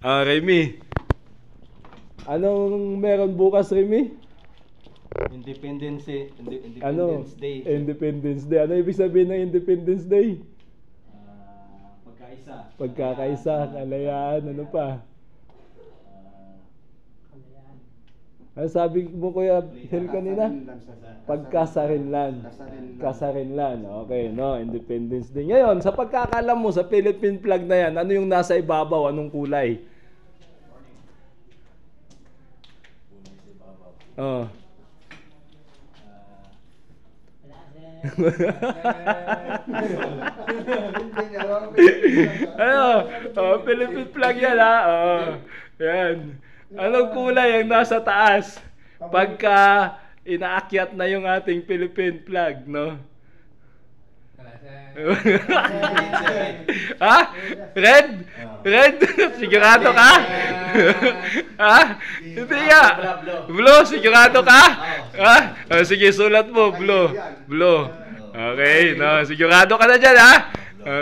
Remy. Anong meron bukas, Remy? Independence Day. Ano? Independence Day. Independence Day. Ano ibig sabihin ng Independence Day? Pagkaisa. Pagkakaisa, kalayaan, ano pa? Ano sabi mo, Kuya Hel, kanina? Pagkasarinlan. Kasarinlan. Okay, no? Independence Day. Ngayon, sa pagkakalam mo, sa Philippine flag na yan, ano yung nasa ibabaw? Anong kulay? Oh. Ano? Oh, Philippine flag yan, ha? Oh. Yan. Anong kulay ang nasa taas? Pagka inaakyat na yung ating Philippine flag, no? Ha? Red? Red? Sigurado ka? Ha? Hindi nga. Blue, sigurado ka? Ha? Oh, sige, sulat mo, blue. Blue. Okay, no, sigurado ka na dyan, ha? Okay.